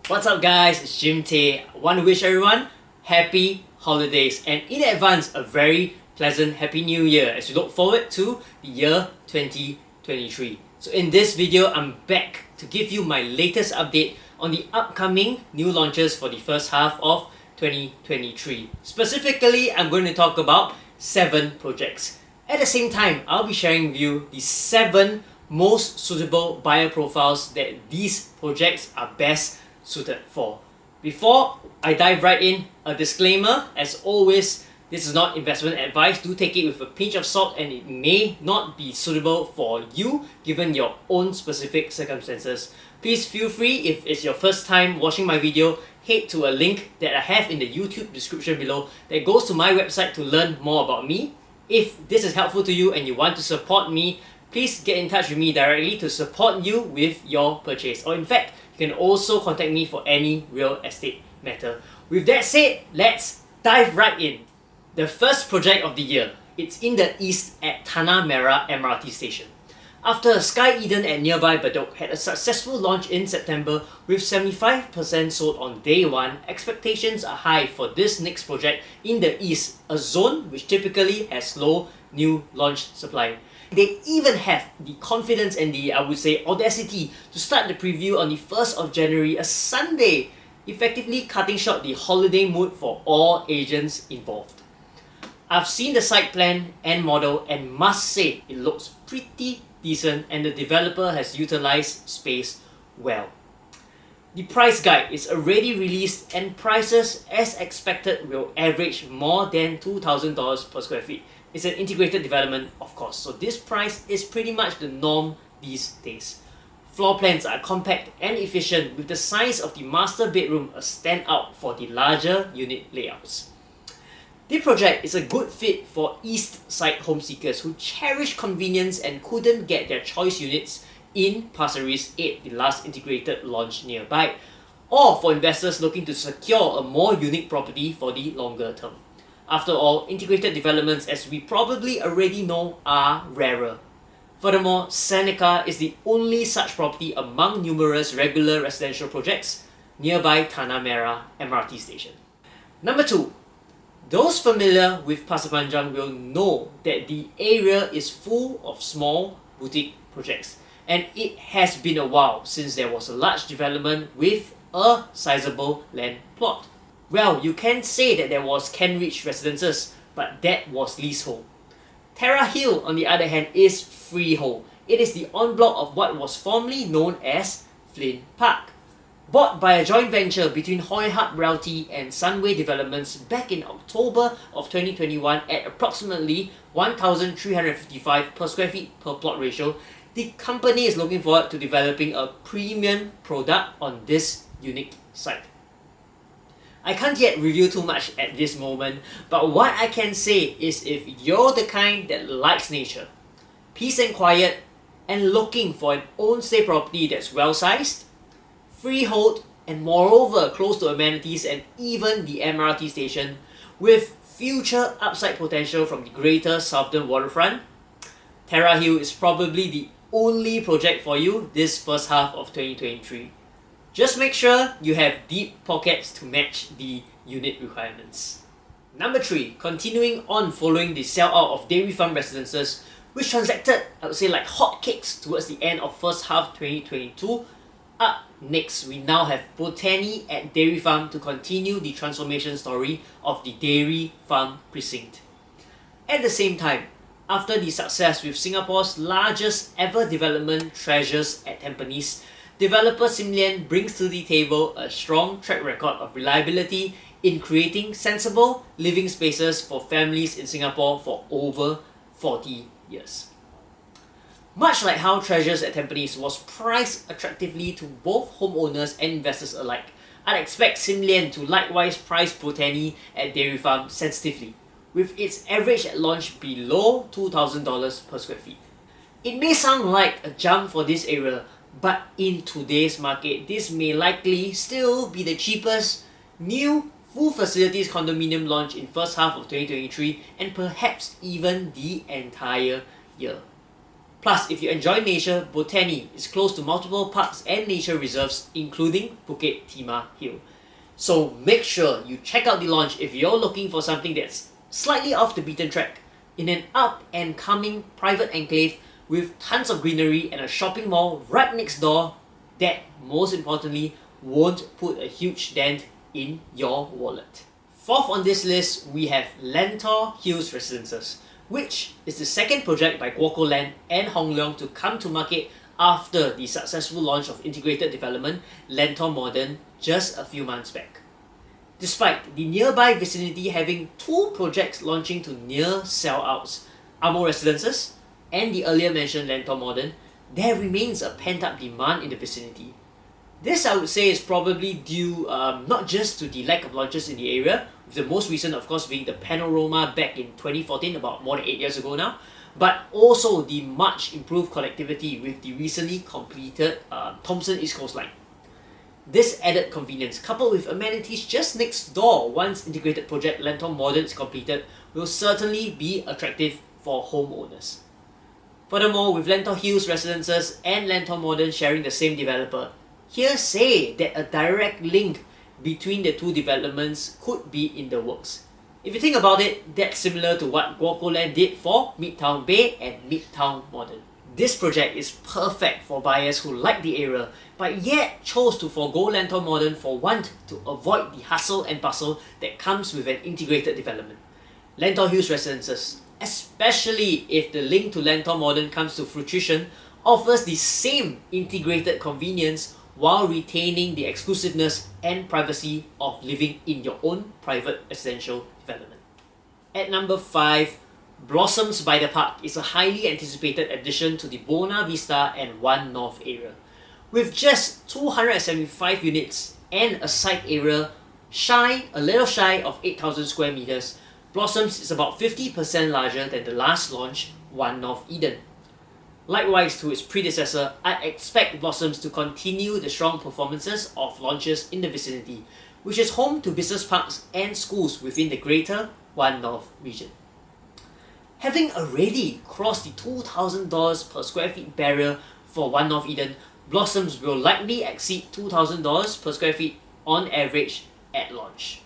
What's up guys, it's Jim Tay. I want to wish everyone happy holidays and in advance a very pleasant happy new year as we look forward to the year 2023. So in this video, I'm back to give you my latest update on the upcoming new launches for the first half of 2023. Specifically, I'm going to talk about 7 projects. At the same time, I'll be sharing with you the 7 most suitable buyer profiles that these projects are best suited for. Before I dive right in, a disclaimer, as always, this is not investment advice. Do take it with a pinch of salt and it may not be suitable for you given your own specific circumstances. Please feel free, if it's your first time watching my video, head to a link that I have in the YouTube description below that goes to my website to learn more about me. If this is helpful to you and you want to support me, please get in touch with me directly to support you with your purchase. Or in fact, you can also contact me for any real estate matter. With that said, let's dive right in. The first project of the year, it's in the east at Tanah Merah MRT station. After Sky Eden at nearby Bedok had a successful launch in September with 75% sold on day 1, expectations are high for this next project in the east, a zone which typically has low new launch supply. They even have the confidence and the, I would say, audacity to start the preview on the 1st of January, a Sunday, effectively cutting short the holiday mood for all agents involved. I've seen the site plan and model and must say it looks pretty decent and the developer has utilized space well. The price guide is already released and prices as expected will average more than $2,000 per square feet. It's an integrated development, of course, so this price is pretty much the norm these days. Floor plans are compact and efficient with the size of the master bedroom a standout for the larger unit layouts. The project is a good fit for east side home seekers who cherish convenience and couldn't get their choice units in Pasir Ris 8, the last integrated launch nearby, or for investors looking to secure a more unique property for the longer term. After all, integrated developments, as we probably already know, are rarer. Furthermore, Sceneca is the only such property among numerous regular residential projects nearby Tanah Merah MRT station. Number 2. Those familiar with Pasir Panjang will know that the area is full of small boutique projects, and it has been a while since there was a large development with a sizable land plot. Well, you can say that there was Kenridge Residences, but that was leasehold. Terra Hill, on the other hand, is freehold. It is the en bloc of what was formerly known as Flynn Park. Bought by a joint venture between Hoi Hub Realty and Sunway Developments back in October of 2021 at approximately 1,355 per square feet per plot ratio, the company is looking forward to developing a premium product on this unique site. I can't yet reveal too much at this moment, but what I can say is if you're the kind that likes nature, peace and quiet, and looking for an own stay property that's well-sized, freehold, and moreover close to amenities and even the MRT station, with future upside potential from the greater southern waterfront, Terra Hill is probably the only project for you this first half of 2023. Just make sure you have deep pockets to match the unit requirements. Number 3, continuing on following the sell-out of Dairy Farm Residences, which transacted, I would say, like hotcakes towards the end of first half 2022. Up next, we now have Botany at Dairy Farm to continue the transformation story of the Dairy Farm precinct. At the same time, after the success with Singapore's largest ever development Treasures at Tampines, developer Sim Lian brings to the table a strong track record of reliability in creating sensible living spaces for families in Singapore for over 40 years. Much like how Treasures at Tampines was priced attractively to both homeowners and investors alike, I'd expect Sim Lian to likewise price Botany at Dairy Farm sensitively, with its average at launch below $2,000 per square feet. It may sound like a jump for this area, but in today's market, this may likely still be the cheapest new full facilities condominium launch in first half of 2023 and perhaps even the entire year. Plus, if you enjoy nature, Botany is close to multiple parks and nature reserves, including Bukit Timah Hill. So make sure you check out the launch if you're looking for something that's slightly off the beaten track, in an up-and-coming private enclave with tons of greenery and a shopping mall right next door that, most importantly, won't put a huge dent in your wallet. Fourth on this list, we have Lentor Hills Residences, which is the second project by Guoco Land and Hong Leong to come to market after the successful launch of integrated development Lentor Modern just a few months back. Despite the nearby vicinity having two projects launching to near sellouts, Amo Residences and the earlier mentioned Lentor Modern, there remains a pent-up demand in the vicinity. This, I would say, is probably due not just to the lack of launches in the area, with the most recent of course being the Panorama back in 2014, about more than 8 years ago now, but also the much improved connectivity with the recently completed Thomson East Coast Line. This added convenience, coupled with amenities just next door once integrated project Lentor Modern is completed, will certainly be attractive for homeowners. Furthermore, with Lentor Hills Residences and Lentor Modern sharing the same developer, here's say that a direct link between the two developments could be in the works. If you think about it, that's similar to what Guoco Land did for Midtown Bay and Midtown Modern. This project is perfect for buyers who like the area, but yet chose to forego Lentor Modern for want to avoid the hustle and bustle that comes with an integrated development. Lentor Hills Residences, especially if the link to Lentor Modern comes to fruition, offers the same integrated convenience while retaining the exclusiveness and privacy of living in your own private residential development. At number 5, Blossoms by the Park is a highly anticipated addition to the Buona Vista and One North area. With just 275 units and a site area a little shy of 8,000 square meters, Blossoms is about 50% larger than the last launch, One North Eden. Likewise to its predecessor, I expect Blossoms to continue the strong performances of launches in the vicinity, which is home to business parks and schools within the greater One North region. Having already crossed the $2,000 per square feet barrier for One North Eden, Blossoms will likely exceed $2,000 per square feet on average at launch.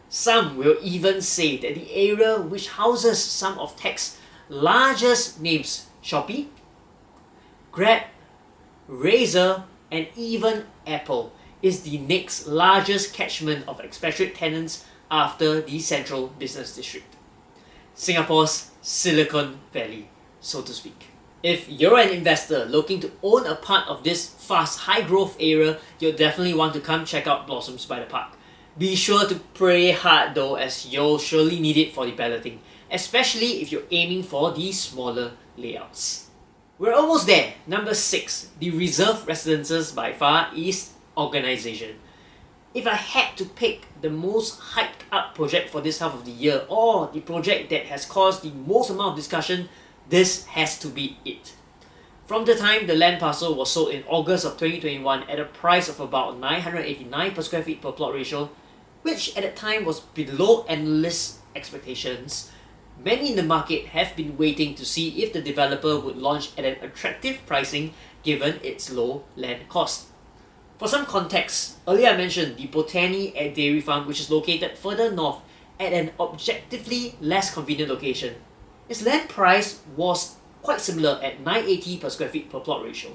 Some will even say that the area which houses some of tech's largest names, Shopee, Grab, Razer, and even Apple, is the next largest catchment of expatriate tenants after the Central Business District. Singapore's Silicon Valley, so to speak. If you're an investor looking to own a part of this fast, high-growth area, you'll definitely want to come check out Blossoms by the Park. Be sure to pray hard though, as you'll surely need it for the balloting, especially if you're aiming for the smaller layouts. We're almost there. Number 6, the Reserve Residences by Far East Organisation. If I had to pick the most hyped up project for this half of the year, or the project that has caused the most amount of discussion, this has to be it. From the time the land parcel was sold in August of 2021 at a price of about 989 per square feet per plot ratio, which at that time was below analyst expectations, many in the market have been waiting to see if the developer would launch at an attractive pricing given its low land cost. For some context, earlier I mentioned the Botany at Dairy Farm, which is located further north at an objectively less convenient location. Its land price was quite similar at 980 per square feet per plot ratio.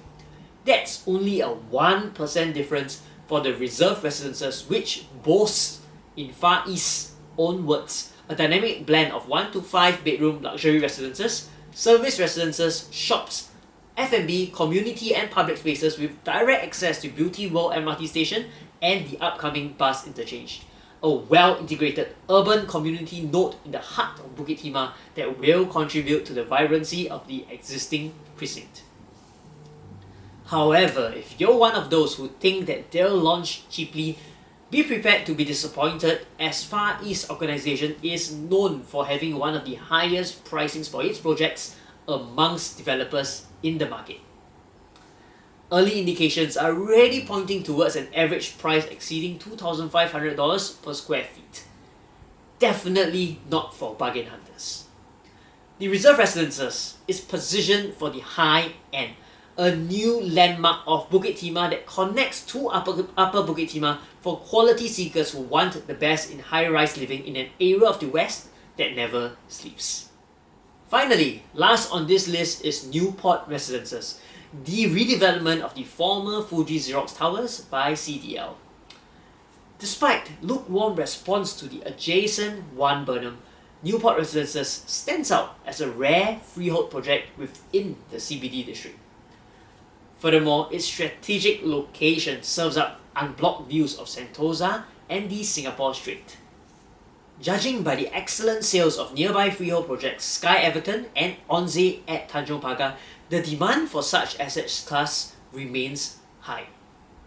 That's only a 1% difference for the Reserve Residences, which boasts in Far East own words a dynamic blend of 1 to 5 bedroom luxury residences, service residences, shops, F&B, community and public spaces with direct access to Beauty World MRT station and the upcoming bus interchange. A well-integrated urban community node in the heart of Bukit Timah that will contribute to the vibrancy of the existing precinct. However, if you're one of those who think that they'll launch cheaply, be prepared to be disappointed, as Far East Organisation is known for having one of the highest pricings for its projects amongst developers in the market. Early indications are already pointing towards an average price exceeding $2,500 per square feet. Definitely not for bargain hunters. The Reserve Residences is positioned for the high end, a new landmark of Bukit Timah that connects to Upper Bukit Timah for quality seekers who want the best in high-rise living in an area of the West that never sleeps. Finally, last on this list is Newport Residences, the redevelopment of the former Fuji Xerox Towers by CDL. Despite lukewarm response to the adjacent One Burnham, Newport Residences stands out as a rare freehold project within the CBD district. Furthermore, its strategic location serves up unblocked views of Sentosa and the Singapore Strait. Judging by the excellent sales of nearby freehold projects Sky Everton and Onze at Tanjong Pagar, the demand for such assets class remains high.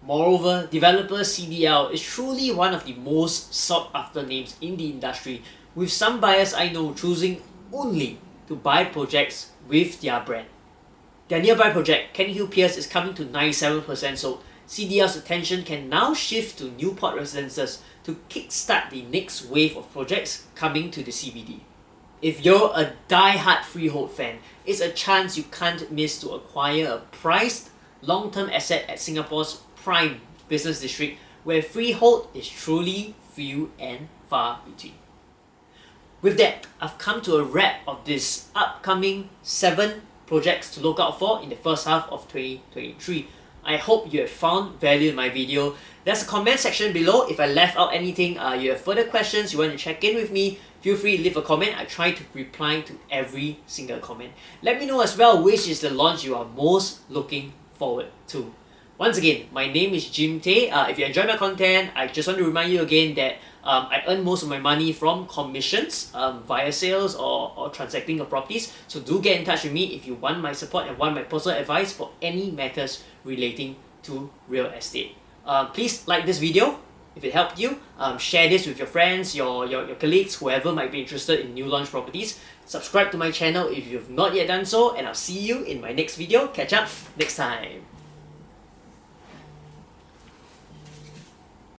Moreover, developer CDL is truly one of the most sought after names in the industry, with some buyers I know choosing only to buy projects with their brand. Their nearby project, Kenny Hill Pierce, is coming to 97% sold. CDL's attention can now shift to Newport Residences to kickstart the next wave of projects coming to the CBD. If you're a die-hard freehold fan, it's a chance you can't miss to acquire a priced long-term asset at Singapore's prime business district, where freehold is truly few and far between. With that, I've come to a wrap of this upcoming 7 projects to look out for in the first half of 2023. I hope you have found value in my video. There's a comment section below. If I left out anything, you have further questions, you want to check in with me, feel free to leave a comment. I try to reply to every single comment. Let me know as well which is the launch you are most looking forward to. Once again, my name is Jim Tay. If you enjoy my content, I just want to remind you again that I earn most of my money from commissions via sales or transacting of properties. So do get in touch with me if you want my support and want my personal advice for any matters relating to real estate. Please like this video if it helped you. Share this with your friends, your colleagues, whoever might be interested in new launch properties. Subscribe to my channel if you've not yet done so, and I'll see you in my next video. Catch up next time.